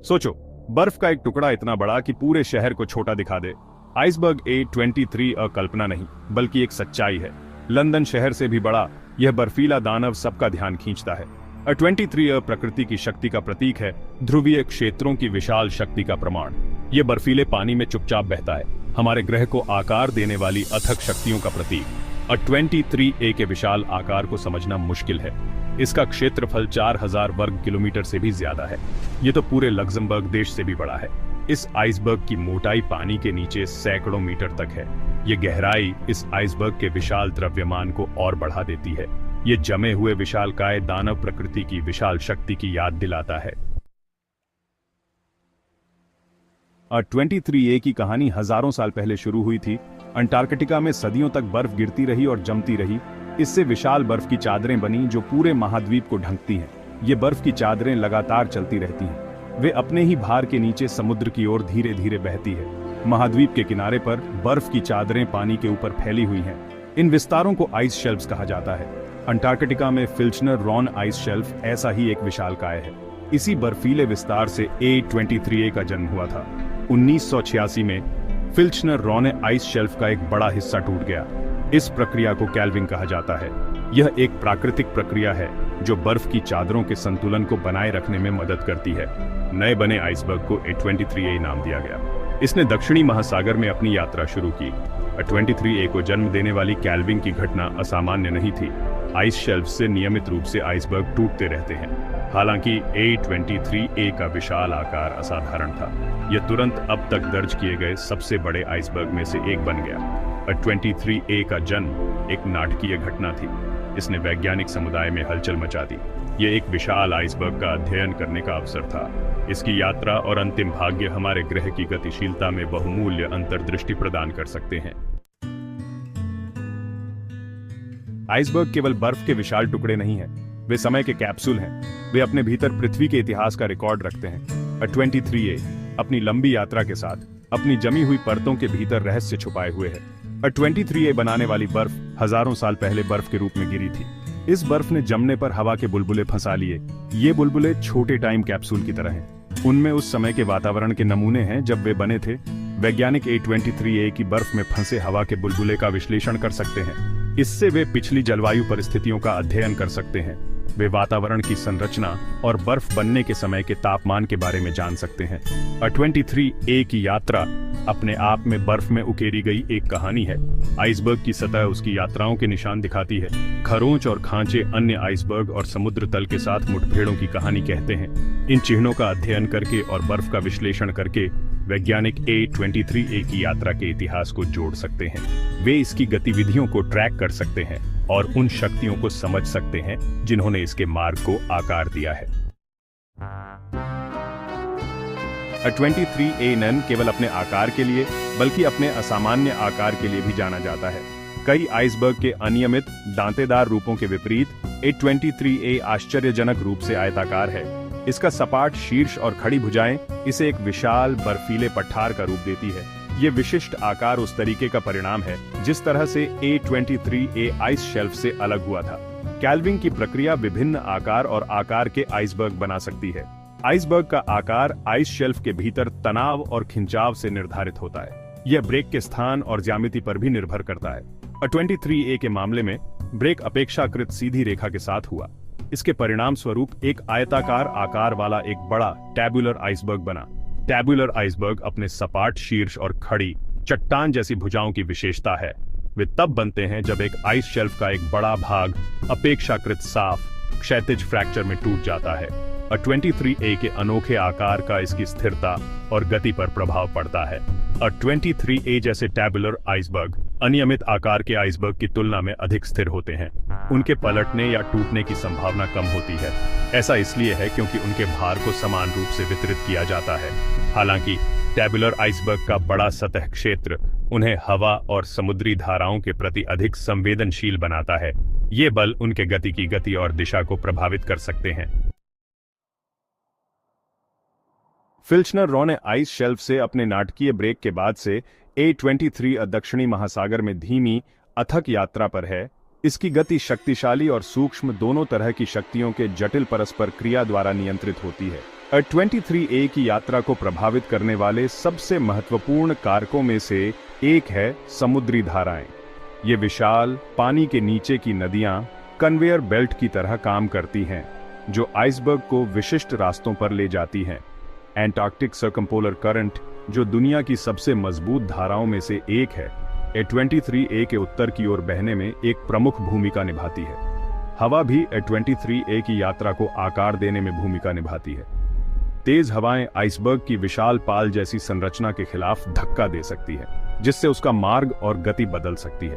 सोचो, बर्फ का एक टुकड़ा इतना बड़ा कि पूरे शहर को छोटा दिखा दे। आइसबर्ग A23 कल्पना नहीं बल्कि एक सच्चाई है। लंदन शहर से भी बड़ा यह बर्फीला दानव सबका ध्यान खींचता है। A23 प्रकृति की शक्ति का प्रतीक है, ध्रुवीय क्षेत्रों की विशाल शक्ति का प्रमाण। यह बर्फीले पानी में चुपचाप बहता है, हमारे ग्रह को आकार देने वाली अथक शक्तियों का प्रतीक। A23 के विशाल आकार को समझना मुश्किल है। इसका क्षेत्रफल 4000 वर्ग किलोमीटर से भी ज्यादा है। ये तो पूरे लग्जमबर्ग देश से भी बड़ा है। इस आइसबर्ग की मोटाई पानी के नीचे सैकड़ों मीटर तक है। ये गहराई इस आइसबर्ग के विशाल द्रव्यमान को और बढ़ा देती है। ये जमे हुए विशालकाय दानव प्रकृति की विशाल शक्ति की याद दिलाता है। A23 की कहानी हजारों साल पहले शुरू हुई थी। अंटार्कटिका में सदियों तक बर्फ गिरती रही और जमती रही। इससे विशाल बर्फ की चादरें बनी जो पूरे महाद्वीप को ढकती हैं। ये बर्फ की चादरें लगातार चलती रहती हैं। वे अपने ही भार के नीचे समुद्र की ओर धीरे धीरे बहती है। महाद्वीप के किनारे पर बर्फ की चादरें पानी के ऊपर फैली हुई हैं। इन विस्तारों को आइस शेल्फ्स कहा जाता है। अंटार्कटिका में फिल्चनर रॉन आइस शेल्फ ऐसा ही एक विशालकाय है। इसी बर्फीले विस्तार से A23 का जन्म हुआ था। 1986 में फिल्चनर रॉन आइस शेल्फ का एक बड़ा हिस्सा टूट गया। इस प्रक्रिया को कैल्विंग कहा जाता है। यह एक प्राकृतिक प्रक्रिया है जो बर्फ की चादरों के संतुलन को बनाए रखने में मदद करती है। नए बने आइसबर्ग को A23 नाम दिया गया। इसने दक्षिणी महासागर में अपनी यात्रा शुरू की। A23 को जन्म देने वाली कैल्विंग की घटना असामान्य नहीं थी। आइस शेल्फ से नियमित रूप से आइसबर्ग टूटते रहते हैं। हालांकि A23 का विशाल आकार असाधारण था। यह तुरंत अब तक दर्ज किए गए सबसे बड़े आइसबर्ग में से एक बन गया। A23 का जन्म एक नाटकीय घटना थी। इसने वैज्ञानिक समुदाय में हलचल मचा दी। यह एक विशाल आइसबर्ग का अध्ययन करने का अवसर था। इसकी यात्रा और अंतिम भाग्य हमारे ग्रह की गतिशीलता में बहुमूल्य अंतर्दृष्टि प्रदान कर सकते हैं। आइसबर्ग केवल बर्फ के विशाल टुकड़े नहीं हैं, वे समय के कैप्सूल हैं। वे अपने भीतर पृथ्वी के इतिहास का रिकॉर्ड रखते हैं। A23 अपनी लंबी यात्रा के साथ अपनी जमी हुई परतों के भीतर रहस्य छुपाए हुए है। A23 बनाने वाली बर्फ हजारों साल पहले बर्फ के रूप में गिरी थी। इस बर्फ ने जमने पर हवा के बुलबुले फंसा लिए। ये बुलबुले छोटे टाइम कैप्सूल की तरह हैं। उनमें उस समय के वातावरण के नमूने हैं जब वे बने थे। वैज्ञानिक A23 की बर्फ में फंसे हवा के बुलबुले का विश्लेषण कर सकते हैं। इससे वे पिछली जलवायु परिस्थितियों का अध्ययन कर सकते हैं। वे वातावरण की संरचना और बर्फ बनने के समय के तापमान के बारे में जान सकते हैं। A23 की यात्रा अपने आप में बर्फ में उकेरी गई एक कहानी है। आइसबर्ग की सतह उसकी यात्राओं के निशान दिखाती है। खरोंच और खांचे अन्य आइसबर्ग और समुद्र तल के साथ मुठभेड़ों की कहानी कहते हैं। इन चिन्हों का अध्ययन करके और बर्फ का विश्लेषण करके वैज्ञानिक A23 की यात्रा के इतिहास को जोड़ सकते हैं। वे इसकी गतिविधियों को ट्रैक कर सकते हैं और उन शक्तियों को समझ सकते हैं जिन्होंने इसके मार्ग को आकार दिया है। A23 न केवल अपने आकार के लिए बल्कि अपने असामान्य आकार के लिए भी जाना जाता है। कई आइसबर्ग के अनियमित दांतेदार रूपों के विपरीत A23 आश्चर्यजनक रूप से आयताकार है। इसका सपाट शीर्ष और खड़ी भुजाएं इसे एक विशाल बर्फीले पठार का रूप देती है। ये विशिष्ट आकार उस तरीके का परिणाम है जिस तरह से A23 आइस शेल्फ से अलग हुआ था। कैल्विंग की प्रक्रिया विभिन्न आकार और आकार के आइसबर्ग बना सकती है। आइसबर्ग का आकार आइस शेल्फ के भीतर तनाव और खिंचाव से निर्धारित होता है। यह ब्रेक के स्थान और ज्यामिति पर भी निर्भर करता है। A23 के मामले में ब्रेक अपेक्षाकृत सीधी रेखा के साथ हुआ। इसके परिणाम स्वरूप एक आयताकार आकार वाला एक बड़ा टैबुलर आइसबर्ग बना। टैबुलर आइसबर्ग अपने सपाट शीर्ष और खड़ी चट्टान जैसी भुजाओं की विशेषता है। वे तब बनते हैं जब एक आइस शेल्फ का एक बड़ा भाग अपेक्षाकृत साफ क्षैतिज फ्रैक्चर में टूट जाता है। A23 के अनोखे आकार का इसकी स्थिरता और गति पर प्रभाव पड़ता है। A23 जैसे टैबुलर आइसबर्ग अनियमित आकार के आइसबर्ग की तुलना में अधिक स्थिर होते हैं। उनके पलटने या टूटने की संभावना कम होती है। ऐसा इसलिए है क्योंकि उनके भार को समान रूप से वितरित किया जाता है। हालांकि टैबुलर आइसबर्ग का बड़ा सतह क्षेत्र उन्हें हवा और समुद्री धाराओं के प्रति अधिक संवेदनशील बनाता है। ये बल उनके गति की गति और दिशा को प्रभावित कर सकते हैं। फिल्चनर रॉ ने आइस शेल्फ से अपने नाटकीय ब्रेक के बाद से A23 दक्षिणी महासागर में धीमी अथक यात्रा पर है। इसकी गति शक्तिशाली और सूक्ष्म दोनों तरह की शक्तियों के जटिल परस्पर क्रिया द्वारा नियंत्रित होती है। 23A की यात्रा को प्रभावित करने वाले सबसे महत्वपूर्ण कारकों में से एक है समुद्री धाराएं। ये विशाल पानी के नीचे की नदियां कन्वेयर बेल्ट की तरह काम करती हैं, जो आइसबर्ग को विशिष्ट रास्तों पर ले जाती हैं। एंटार्कटिक सर्कमपोलर करंट, जो दुनिया की सबसे मजबूत धाराओं में से एक है, A23A के उत्तर की ओर बहने में एक प्रमुख भूमिका निभाती है। हवा भी A23A की यात्रा को आकार देने में भूमिका निभाती है। तेज हवाएं आइसबर्ग की विशाल पाल जैसी संरचना के खिलाफ धक्का दे सकती है, जिससे उसका मार्ग और गति बदल सकती है।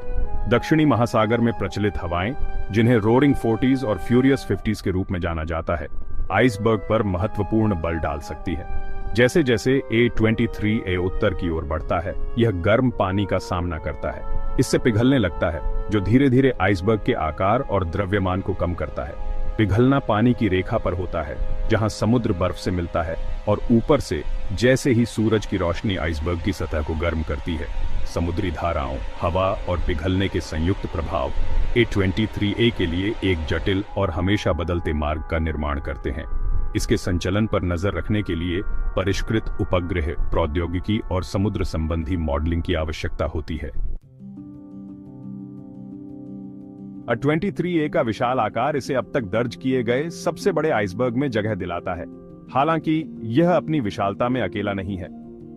दक्षिणी महासागर में प्रचलित हवाएं, जिन्हें रोरिंग 40s और फ्यूरियस 50s के रूप में जाना जाता है, आइसबर्ग पर महत्वपूर्ण बल डाल सकती है। जैसे जैसे A23A उत्तर की ओर बढ़ता है, यह गर्म पानी का सामना करता है। इससे पिघलने लगता है, जो धीरे धीरे आइसबर्ग के आकार और द्रव्यमान को कम करता है। पिघलना पानी की रेखा पर होता है, जहां समुद्र बर्फ से मिलता है, और ऊपर से जैसे ही सूरज की रोशनी आइसबर्ग की सतह को गर्म करती है। समुद्री धाराओं, हवा और पिघलने के संयुक्त प्रभाव A23A के लिए एक जटिल और हमेशा बदलते मार्ग का निर्माण करते हैं। इसके संचलन पर नजर रखने के लिए परिष्कृत उपग्रह प्रौद्योगिकी और समुद्र संबंधी मॉडलिंग की आवश्यकता होती है। A23A का विशाल आकार इसे अब तक दर्ज किए गए सबसे बड़े आइसबर्ग में जगह दिलाता है। हालांकि यह अपनी विशालता में अकेला नहीं है।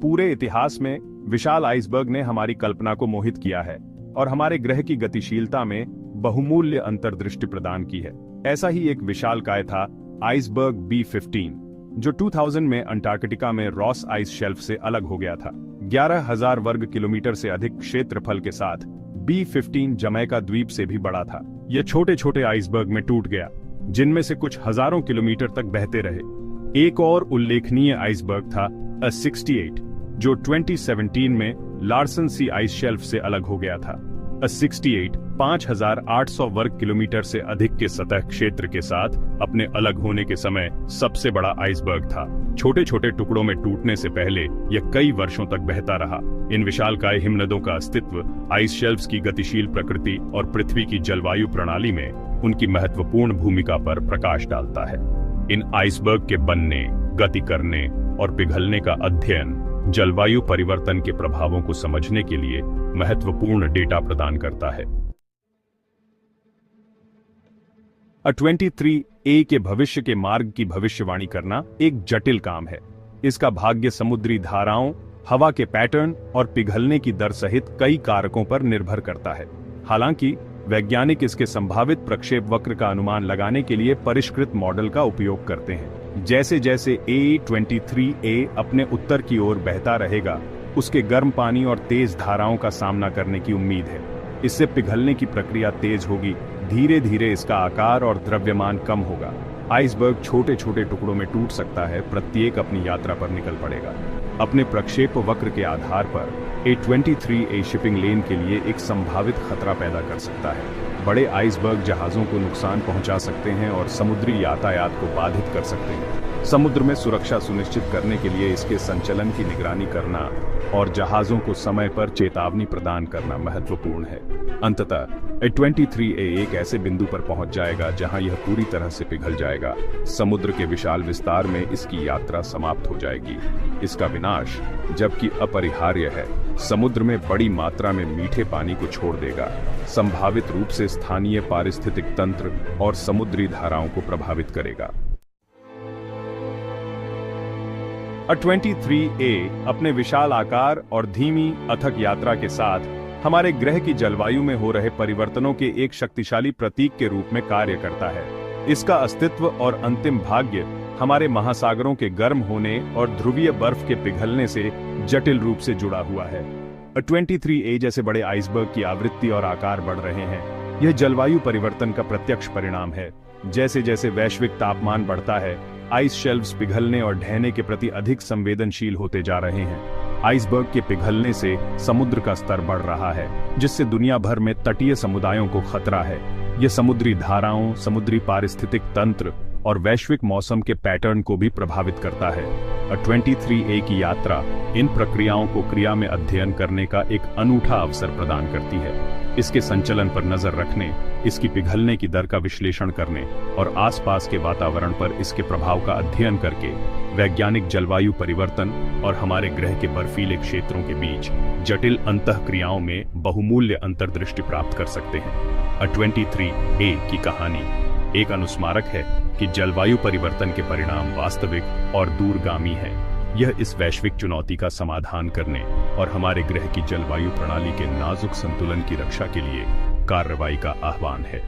पूरे इतिहास में विशाल आइसबर्ग ने हमारी कल्पना को मोहित किया है और हमारे ग्रह की गतिशीलता में बहुमूल्य अंतर्दृष्टि प्रदान की है। ऐसा ही एक विशालकाय था आइसबर्ग B15, जो 2000 में अंटार्कटिका में रॉस आइस शेल्फ से अलग हो गया था। 11,000 वर्ग किलोमीटर से अधिक क्षेत्रफल के साथ B15 जमैका द्वीप से भी बड़ा था। यह छोटे छोटे आइसबर्ग में टूट गया, जिनमें से कुछ हजारों किलोमीटर तक बहते रहे। एक और उल्लेखनीय आइसबर्ग था A68, जो 2017 में लार्सन सी आइस शेल्फ से अलग हो गया था। A68 5,800 वर्ग किलोमीटर से अधिक के सतह क्षेत्र के साथ अपने अलग होने के समय सबसे बड़ा आइसबर्ग था। छोटे छोटे टुकड़ों में टूटने से पहले यह कई वर्षों तक बहता रहा। इन विशालकाय हिमनदों का अस्तित्व आइस शेल्फ्स की गतिशील प्रकृति और पृथ्वी की जलवायु प्रणाली में उनकी महत्वपूर्ण भूमिका पर प्रकाश डालता है। इन आइसबर्ग के बनने, गति करने और पिघलने का अध्ययन जलवायु परिवर्तन के प्रभावों को समझने के लिए महत्वपूर्ण डेटा प्रदान करता है। A23A के भविष्य के मार्ग की भविष्यवाणी करना एक जटिल काम है। इसका भाग्य समुद्री धाराओं, हवा के पैटर्न और पिघलने की दर सहित कई कारकों पर निर्भर करता है। हालांकि वैज्ञानिक इसके संभावित प्रक्षेप वक्र का अनुमान लगाने के लिए परिष्कृत मॉडल का उपयोग करते हैं। जैसे जैसे A23A अपने उत्तर की ओर बहता रहेगा, उसके गर्म पानी और तेज धाराओं का सामना करने की उम्मीद है। इससे पिघलने की प्रक्रिया तेज होगी, धीरे धीरे इसका आकार और द्रव्यमान कम होगा। आइसबर्ग छोटे छोटे टुकड़ों में टूट सकता है, प्रत्येक अपनी यात्रा पर निकल पड़ेगा। अपने प्रक्षेप वक्र के आधार पर A23A शिपिंग लेन के लिए एक संभावित खतरा पैदा कर सकता है। बड़े आइसबर्ग जहाजों को नुकसान पहुंचा सकते हैं और समुद्री यातायात को बाधित कर सकते हैं। समुद्र में सुरक्षा सुनिश्चित करने के लिए इसके संचलन की निगरानी करना और जहाजों को समय पर चेतावनी प्रदान करना महत्वपूर्ण है। अंततः A23A एक ऐसे बिंदु पर पहुंच जाएगा जहां यह पूरी तरह से पिघल जाएगा। समुद्र के विशाल विस्तार में इसकी यात्रा समाप्त हो जाएगी। इसका विनाश, जबकि अपरिहार्य है, समुद्र में बड़ी मात्रा में मीठे पानी को छोड़ देगा, संभावित रूप से स्थानीय पारिस्थितिक तंत्र और समुद्री धाराओं को प्रभावित करेगा। A23A अपने विशाल आकार और धीमी अथक यात्रा के साथ हमारे ग्रह की जलवायु में हो रहे परिवर्तनों के एक शक्तिशाली प्रतीक के रूप में कार्य करता है। इसका अस्तित्व और अंतिम भाग्य हमारे महासागरों के गर्म होने और ध्रुवीय बर्फ के पिघलने से जटिल रूप से जुड़ा हुआ है। A23A जैसे बड़े आइसबर्ग की आवृत्ति और आकार बढ़ रहे हैं। यह जलवायु परिवर्तन का प्रत्यक्ष परिणाम है। जैसे जैसे वैश्विक तापमान बढ़ता है, आइस शेल्फ्स पिघलने और ढहने के प्रति अधिक संवेदनशील होते जा रहे हैं। आइसबर्ग के पिघलने से समुद्र का स्तर बढ़ रहा है, जिससे दुनिया भर में तटीय समुदायों को खतरा है। यह समुद्री धाराओं, समुद्री पारिस्थितिक तंत्र और वैश्विक मौसम के पैटर्न को भी प्रभावित करता है। A23A की यात्रा इन प्रक्रियाओं को क्रिया में अध्ययन करने का एक अनूठा अवसर प्रदान करती है। इसके संचलन पर नजर रखने, इसकी पिघलने की दर का विश्लेषण करने और आसपास के वातावरण पर इसके प्रभाव का अध्ययन करके वैज्ञानिक जलवायु परिवर्तन और हमारे ग्रह के बर्फीले क्षेत्रों के बीच जटिल अंतःक्रियाओं में बहुमूल्य अंतर्दृष्टि प्राप्त कर सकते हैं। A23A की कहानी एक अनुस्मारक है कि जलवायु परिवर्तन के परिणाम वास्तविक और दूरगामी हैं। यह इस वैश्विक चुनौती का समाधान करने और हमारे ग्रह की जलवायु प्रणाली के नाजुक संतुलन की रक्षा के लिए कार्रवाई का आह्वान है।